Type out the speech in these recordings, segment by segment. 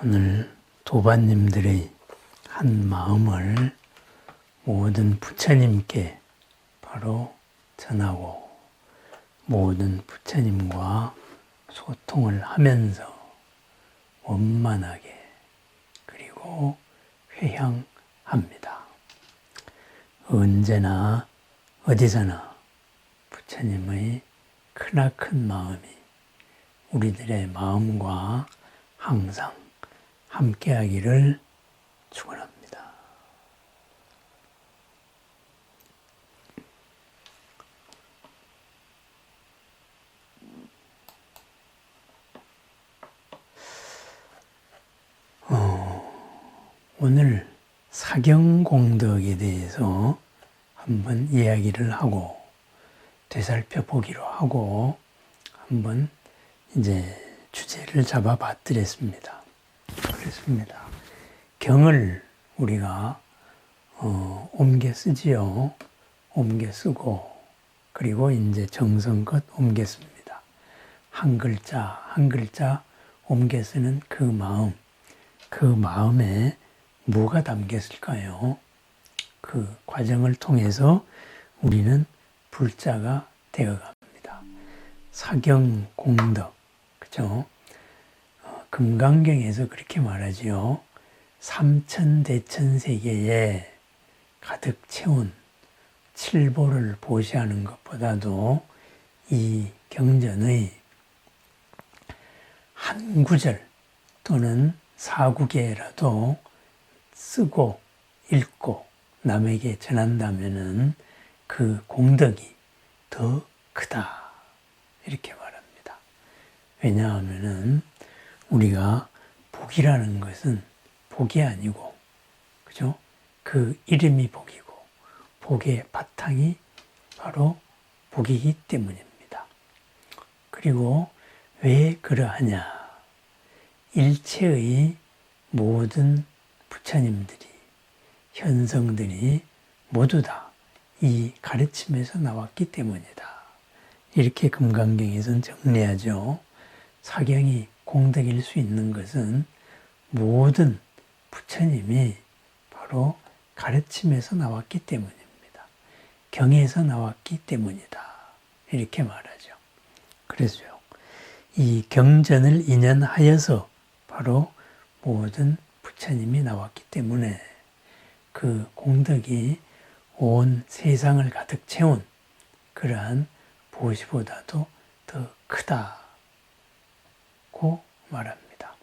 오늘 도반님들의 한 마음을 모든 부처님께 바로 전하고 모든 부처님과 소통을 하면서 원만하게 그리고 회향합니다. 언제나 어디서나 부처님의 크나큰 마음이 우리들의 마음과 항상 함께하기를 축원합니다. 오늘 사경공덕에 대해서 한번 이야기를 하고 되살펴 보기로 하고 한번 이제 주제를 잡아봤더랬습니다. 그렇습니다. 경을 우리가 옮겨 쓰지요. 옮겨 쓰고 그리고 이제 정성껏 옮겨 씁니다. 한 글자 한 글자 옮겨 쓰는 그 마음에 뭐가 담겼을까요? 그 과정을 통해서 우리는 불자가 되어갑니다. 사경공덕, 그죠? 금강경에서 그렇게 말하지요. 삼천대천세계에 가득 채운 칠보를 보시하는 것보다도 이 경전의 한 구절 또는 사구개라도 쓰고 읽고 남에게 전한다면은 그 공덕이 더 크다. 이렇게 말합니다. 왜냐하면은 우리가 복이라는 것은 복이 아니고, 그죠? 그 이름이 복이고, 복의 바탕이 바로 복이기 때문입니다. 그리고 왜 그러하냐? 일체의 모든 부처님들이, 현성들이 모두 다 이 가르침에서 나왔기 때문이다. 이렇게 금강경에서는 정리하죠. 사경이 공덕일 수 있는 것은 모든 부처님이 바로 가르침에서 나왔기 때문입니다. 경에서 나왔기 때문이다. 이렇게 말하죠. 그래서요. 이 경전을 인연하여서 바로 모든 부처님이 나왔기 때문에 그 공덕이 온 세상을 가득 채운 그러한 보시보다도 더 크다고 말합니다.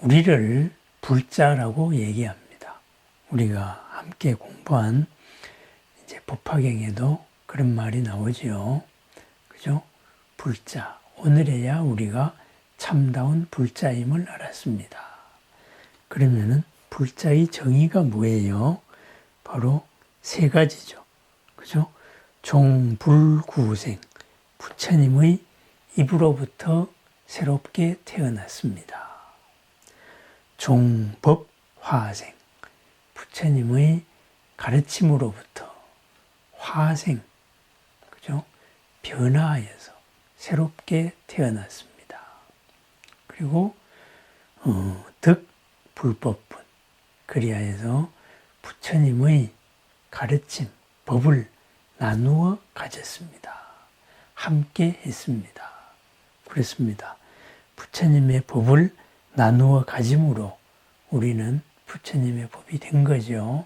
우리를 불자라고 얘기합니다. 우리가 함께 공부한 이제 법화경에도 그런 말이 나오지요. 그죠? 불자. 오늘에야 우리가 참다운 불자임을 알았습니다. 그러면은 불자의 정의가 뭐예요? 바로 세 가지죠. 그죠? 종불구생. 부처님의 입으로부터 새롭게 태어났습니다. 종법화생. 부처님의 가르침으로부터 화생. 그죠? 변화하여서 새롭게 태어났습니다. 그리고 득불법분. 그리하여서 부처님의 가르침, 법을 나누어 가졌습니다. 함께 했습니다. 그렇습니다. 부처님의 법을 나누어 가짐으로 우리는 부처님의 법이 된 거죠.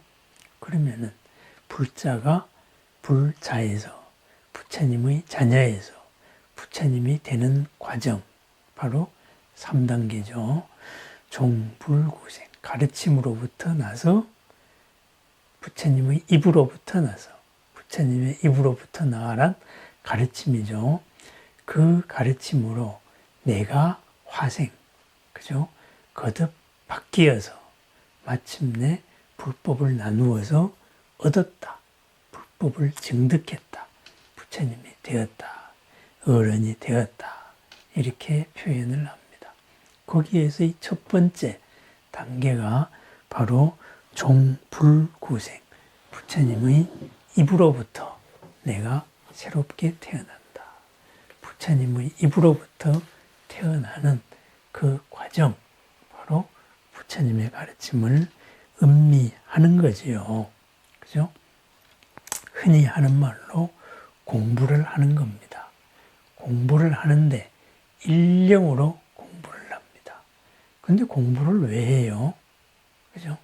그러면은 불자가 불자에서 부처님의 자녀에서 부처님이 되는 과정, 바로 3단계죠. 종불구생, 가르침으로부터 나서 부처님의 입으로부터 나서 부처님의 입으로부터 나아란 가르침이죠. 그 가르침으로 내가 화생, 그죠? 거듭 바뀌어서 마침내 불법을 나누어서 얻었다. 불법을 증득했다. 부처님이 되었다. 어른이 되었다. 이렇게 표현을 합니다. 거기에서 이 첫 번째 단계가 바로 종불구생. 부처님의 입으로부터 내가 새롭게 태어난다. 부처님의 입으로부터 태어나는 그 과정, 바로 부처님의 가르침을 음미하는 거지요. 그죠? 흔히 하는 말로 공부를 하는 겁니다. 공부를 하는데 일령으로 공부를 합니다. 근데 공부를 왜 해요? 그죠?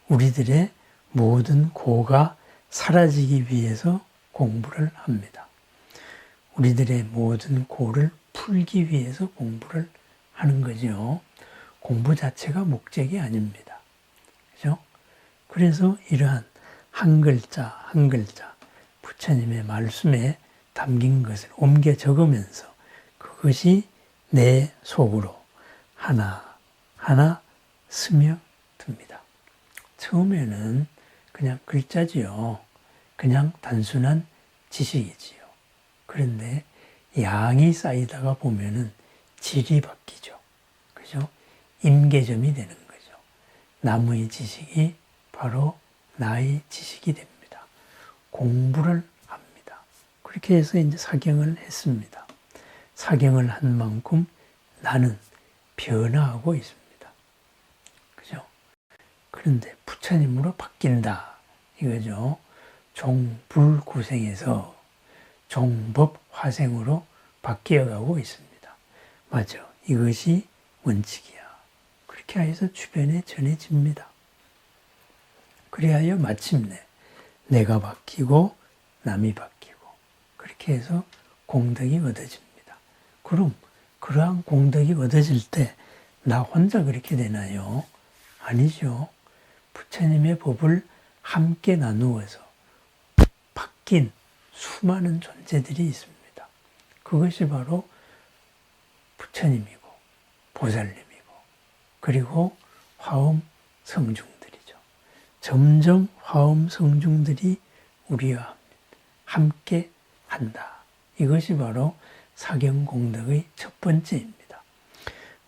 우리들의 모든 고가 사라지기 위해서 공부를 합니다. 우리들의 모든 고를 풀기 위해서 공부를 하는 거죠. 공부 자체가 목적이 아닙니다. 그죠? 그래서 이러한 한 글자 한 글자 부처님의 말씀에 담긴 것을 옮겨 적으면서 그것이 내 속으로 하나하나 스며듭니다. 처음에는 그냥 글자지요. 그냥 단순한 지식이지요. 그런데 양이 쌓이다가 보면은 질이 바뀌죠. 그죠? 임계점이 되는 거죠. 남의 지식이 바로 나의 지식이 됩니다. 공부를 합니다. 그렇게 해서 이제 사경을 했습니다. 사경을 한 만큼 나는 변화하고 있습니다. 그죠? 그런데 부처님으로 바뀐다. 이거죠. 종불구생에서 종법화생으로 바뀌어가고 있습니다. 맞아. 이것이 원칙이야. 그렇게 해서 주변에 전해집니다. 그리하여 마침내 내가 바뀌고 남이 바뀌고 그렇게 해서 공덕이 얻어집니다. 그럼 그러한 공덕이 얻어질 때 나 혼자 그렇게 되나요? 아니죠. 부처님의 법을 함께 나누어서 바뀐 수많은 존재들이 있습니다. 그것이 바로 부처님이고 보살님이고 그리고 화엄 성중들이죠. 점점 화엄 성중들이 우리와 함께 한다. 이것이 바로 사경공덕의 첫 번째입니다.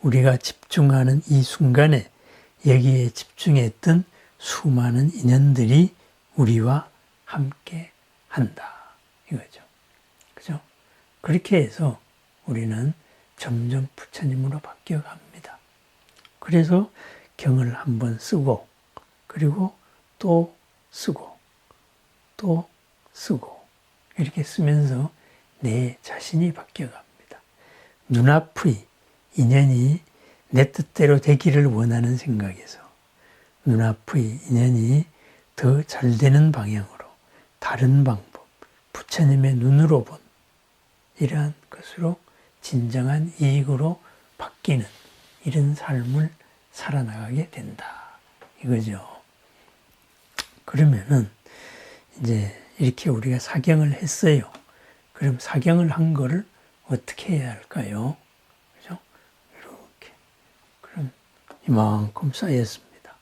우리가 집중하는 이 순간에 여기에 집중했던 수많은 인연들이 우리와 함께 한다. 이거죠. 그죠? 그렇게 해서 우리는 점점 부처님으로 바뀌어 갑니다. 그래서 경을 한번 쓰고, 그리고 또 쓰고, 또 쓰고, 이렇게 쓰면서 내 자신이 바뀌어 갑니다. 눈앞의 인연이 내 뜻대로 되기를 원하는 생각에서 눈앞의 인연이 더 잘 되는 방향으로 다른 방법, 부처님의 눈으로 본 이러한 것으로 진정한 이익으로 바뀌는 이런 삶을 살아나가게 된다. 이거죠. 그러면은 이제 이렇게 우리가 사경을 했어요. 그럼 사경을 한 거를 어떻게 해야 할까요? 그죠? 이렇게. 그럼 이만큼 쌓였습니다.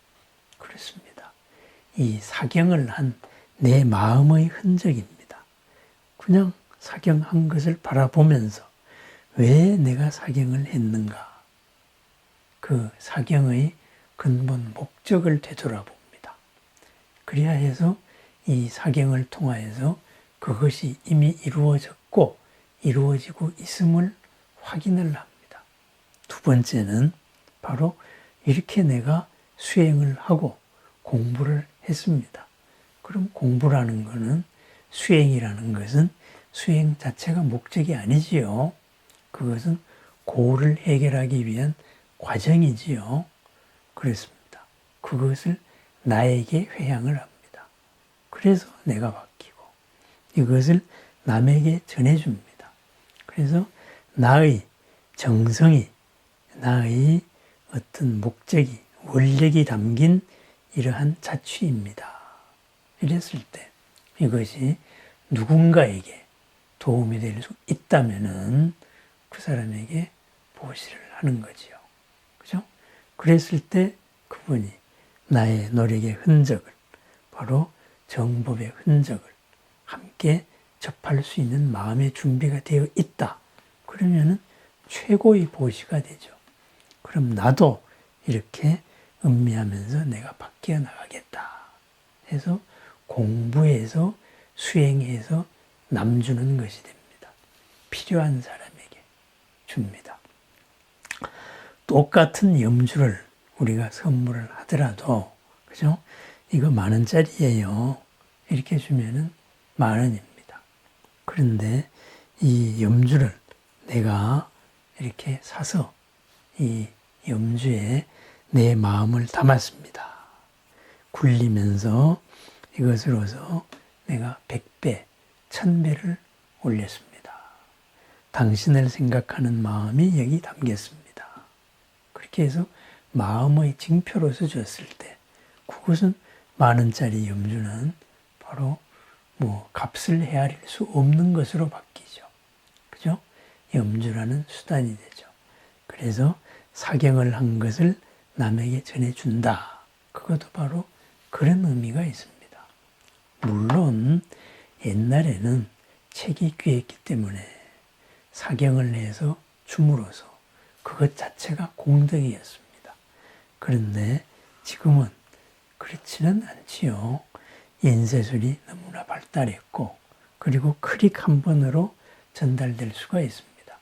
그렇습니다. 이 사경을 한 내 마음의 흔적입니다. 그냥 사경한 것을 바라보면서 왜 내가 사경을 했는가? 그 사경의 근본 목적을 되돌아봅니다. 그래야 해서 이 사경을 통하여서 그것이 이미 이루어졌고 이루어지고 있음을 확인을 합니다. 두 번째는 바로 이렇게 내가 수행을 하고 공부를 했습니다. 그럼 공부라는 것은 수행이라는 것은 수행 자체가 목적이 아니지요. 그것은 고를 해결하기 위한 과정이지요. 그렇습니다. 그것을 나에게 회향을 합니다. 그래서 내가 바뀌고 이것을 남에게 전해줍니다. 그래서 나의 정성이, 나의 어떤 목적이, 원력이 담긴 이러한 자취입니다. 이랬을 때 이것이 누군가에게 도움이 될 수 있다면은 그 사람에게 보시를 하는 거지요. 그죠? 그랬을 때 그분이 나의 노력의 흔적을, 바로 정법의 흔적을 함께 접할 수 있는 마음의 준비가 되어 있다. 그러면은 최고의 보시가 되죠. 그럼 나도 이렇게 음미하면서 내가 바뀌어 나가겠다 해서 공부해서 수행해서 남주는 것이 됩니다. 필요한 사람에게 줍니다. 똑같은 염주를 우리가 선물을 하더라도, 그죠? 이거 10,000원짜리예요. 이렇게 주면은 10,000원입니다. 그런데 이 염주를 내가 이렇게 사서 이 염주에 내 마음을 담았습니다. 굴리면서 이것으로서 내가 100배, 1000배를 올렸습니다. 당신을 생각하는 마음이 여기 담겼습니다. 그렇게 해서 마음의 징표로서 줬을 때 그것은 10,000원짜리 염주는 바로 값을 헤아릴 수 없는 것으로 바뀌죠. 그죠? 염주라는 수단이 되죠. 그래서 사경을 한 것을 남에게 전해준다. 그것도 바로 그런 의미가 있습니다. 물론 옛날에는 책이 귀했기 때문에 사경을 해서 줌으로써 그것 자체가 공덕이었습니다. 그런데 지금은 그렇지는 않지요. 인쇄술이 너무나 발달했고 그리고 클릭 한 번으로 전달될 수가 있습니다.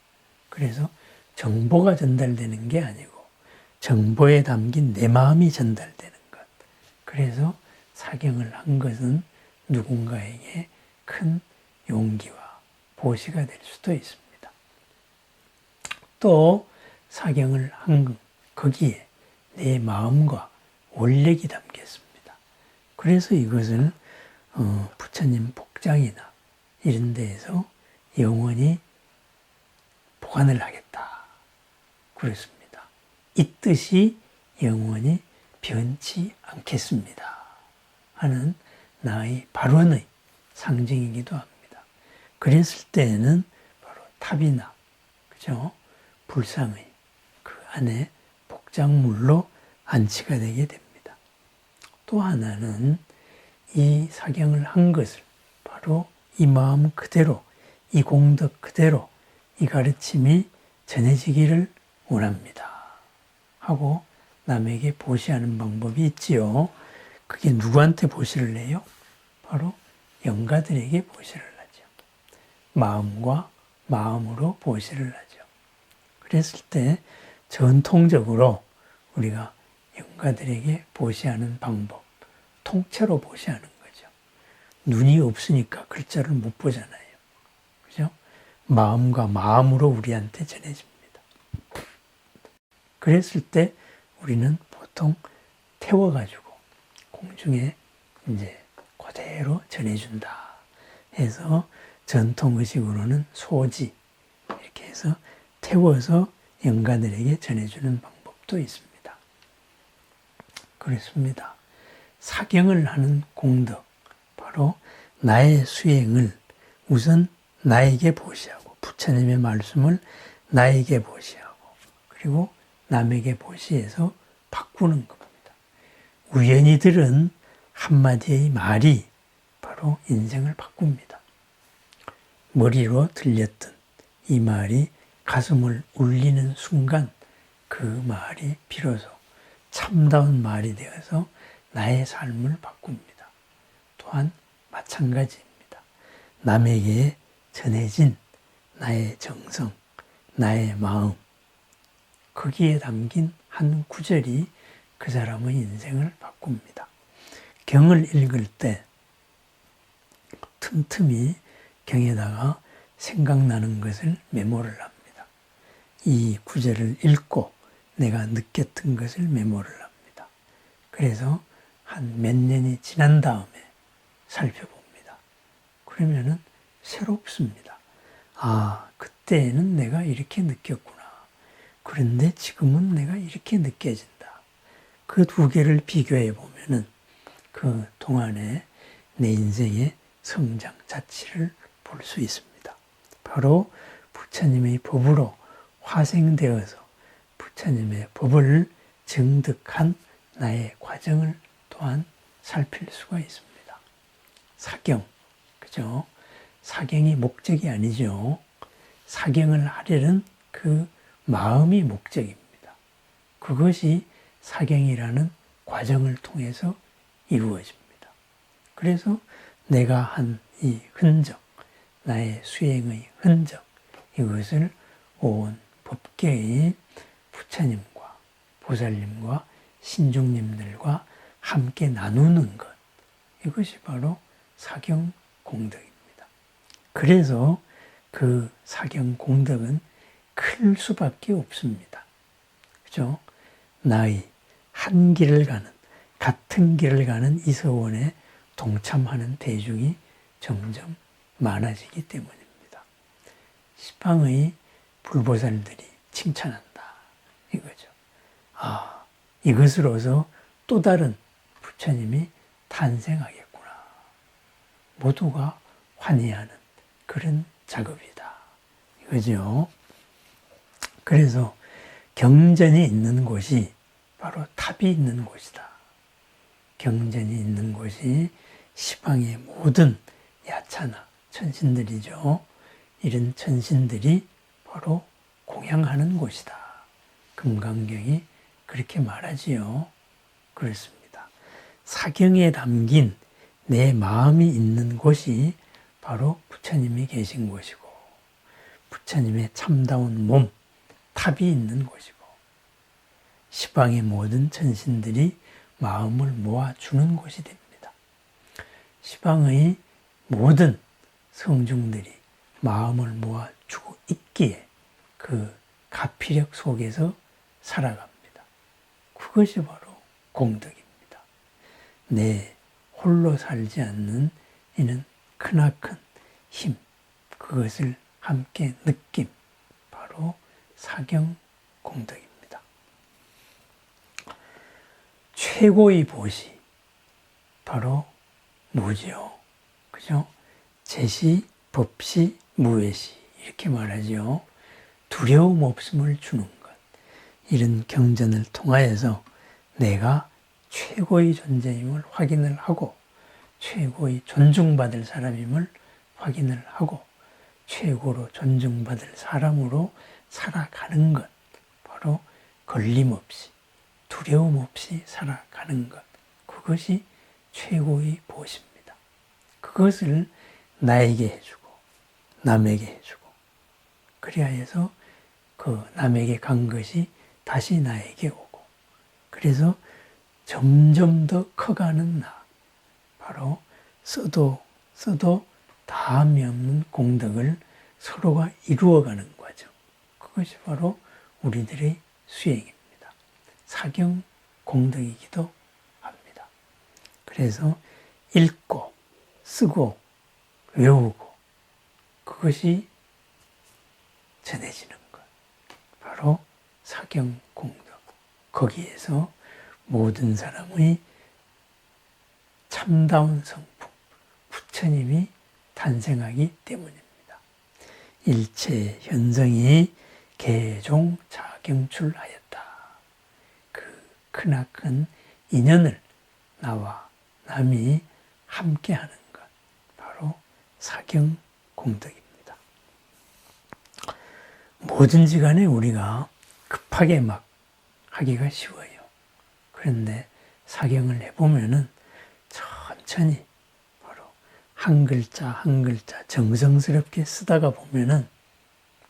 그래서 정보가 전달되는 게 아니고 정보에 담긴 내 마음이 전달되는 것. 그래서 사경을 한 것은 누군가에게 큰 용기와 보시가 될 수도 있습니다. 또 사경을 한 거기에 내 마음과 원력이 담겼습니다. 그래서 이것을 부처님 복장이나 이런 데에서 영원히 보관을 하겠다. 그렇습니다. 이 뜻이 영원히 변치 않겠습니다. 하는 나의 발원의 상징이기도 합니다. 그랬을 때에는 바로 탑이나, 그죠? 불상의 그 안에 복장물로 안치가 되게 됩니다. 또 하나는 이 사경을 한 것을 바로 이 마음 그대로, 이 공덕 그대로 이 가르침이 전해지기를 원합니다. 하고 남에게 보시하는 방법이 있지요. 그게 누구한테 보시를 해요? 바로 영가들에게 보시를 하죠. 마음과 마음으로 보시를 하죠. 그랬을 때 전통적으로 우리가 영가들에게 보시하는 방법, 통째로 보시하는 거죠. 눈이 없으니까 글자를 못 보잖아요. 그죠? 마음과 마음으로 우리한테 전해집니다. 그랬을 때 우리는 보통 태워가지고 공중에 이제 그대로 전해준다 해서 전통의식으로는 소지 이렇게 해서 태워서 영가들에게 전해주는 방법도 있습니다. 그렇습니다. 사경을 하는 공덕, 바로 나의 수행을 우선 나에게 보시하고 부처님의 말씀을 나에게 보시하고 그리고 남에게 보시해서 바꾸는 겁니다. 우연히 들은 한마디의 말이 바로 인생을 바꿉니다. 머리로 들렸던 이 말이 가슴을 울리는 순간 그 말이 비로소 참다운 말이 되어서 나의 삶을 바꿉니다. 또한 마찬가지입니다. 남에게 전해진 나의 정성, 나의 마음, 거기에 담긴 한 구절이 그 사람의 인생을 바꿉니다. 경을 읽을 때 틈틈이 경에다가 생각나는 것을 메모를 합니다. 이 구절을 읽고 내가 느꼈던 것을 메모를 합니다. 그래서 한 몇 년이 지난 다음에 살펴봅니다. 그러면은 새롭습니다. 아, 그때는 내가 이렇게 느꼈구나. 그런데 지금은 내가 이렇게 느껴진다. 그 두 개를 비교해 보면은 그 동안에 내 인생의 성장 자취를 볼 수 있습니다. 바로 부처님의 법으로 화생되어서 부처님의 법을 증득한 나의 과정을 또한 살필 수가 있습니다. 사경, 그죠? 사경이 목적이 아니죠. 사경을 하려는 그 마음이 목적입니다. 그것이 사경이라는 과정을 통해서 이루어집니다. 그래서 내가 한 이 흔적, 나의 수행의 흔적, 이것을 온 법계의 부처님과 보살님과 신중님들과 함께 나누는 것, 이것이 바로 사경공덕입니다. 그래서 그 사경공덕은 클 수밖에 없습니다. 그죠? 나의 한 길을 가는, 같은 길을 가는 이서원에 동참하는 대중이 점점 많아지기 때문입니다. 시방의 불보살들이 칭찬한다, 이거죠. 아, 이것으로서 또 다른 부처님이 탄생하겠구나. 모두가 환희하는 그런 작업이다, 이거죠. 그래서 경전이 있는 곳이 바로 탑이 있는 곳이다. 경전이 있는 곳이 시방의 모든 야차나 천신들이죠. 이런 천신들이 바로 공양하는 곳이다. 금강경이 그렇게 말하지요. 그렇습니다. 사경에 담긴 내 마음이 있는 곳이 바로 부처님이 계신 곳이고, 부처님의 참다운 몸, 탑이 있는 곳이고, 시방의 모든 천신들이 마음을 모아주는 곳이 됩니다. 시방의 모든 성중들이 마음을 모아주고 있기에 그 가피력 속에서 살아갑니다. 그것이 바로 공덕입니다. 내 홀로 살지 않는 이는 크나큰 힘, 그것을 함께 느낌, 바로 사경공덕입니다. 최고의 보시, 바로 무지요. 그죠? 제시, 법시, 무외시, 이렇게 말하죠. 두려움 없음을 주는 것. 이런 경전을 통하여서 내가 최고의 존재임을 확인을 하고, 최고의 존중받을 사람임을 확인을 하고, 최고로 존중받을 사람으로 살아가는 것, 바로 걸림없이, 두려움 없이 살아가는 것, 그것이 최고의 보시입니다. 그것을 나에게 해주고 남에게 해주고, 그리하여서 그 남에게 간 것이 다시 나에게 오고, 그래서 점점 더 커가는 나, 바로 써도 다함이 없는 공덕을 서로가 이루어가는 과정, 그것이 바로 우리들의 수행입니다. 사경공덕이기도 합니다. 그래서 읽고 쓰고 외우고 그것이 전해지는 것, 바로 사경공덕. 거기에서 모든 사람의 참다운 성품, 부처님이 탄생하기 때문입니다. 일체 현성이 개종 자경출하였다. 그 크나큰 인연을 나와 남이 함께하는 것, 바로 사경공덕입니다. 뭐든지 간에 우리가 급하게 막 하기가 쉬워요. 그런데 사경을 해보면은 천천히 바로 한 글자 한 글자 정성스럽게 쓰다가 보면은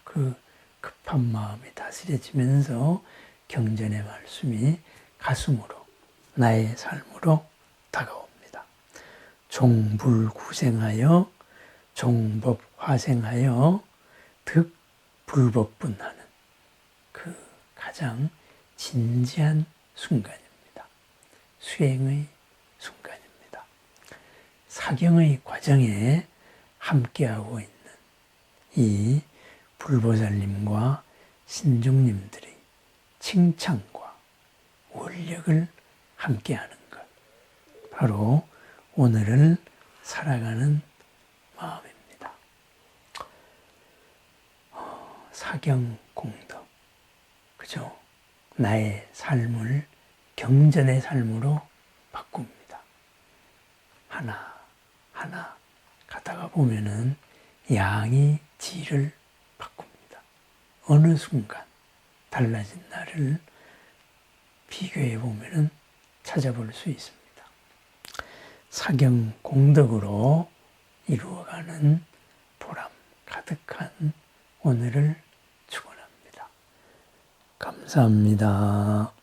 그 급한 마음이 다스려지면서 경전의 말씀이 가슴으로, 나의 삶으로 다가옵니다. 종불구생하여 종법화생하여 득불법분하는 그 가장 진지한 순간입니다. 수행의 순간입니다. 사경의 과정에 함께하고 있는 이 불보살님과 신중님들의 칭찬과 원력을 함께하는 것, 바로 오늘을 살아가는 마음입니다. 사경공덕, 그죠? 나의 삶을 경전의 삶으로 바꿉니다. 하나 가다가 보면은 양이 질을 바꿉니다. 어느 순간 달라진 나를 비교해 보면은 찾아볼 수 있습니다. 사경공덕으로 이루어가는 보람 가득한 오늘을 축원합니다. 감사합니다.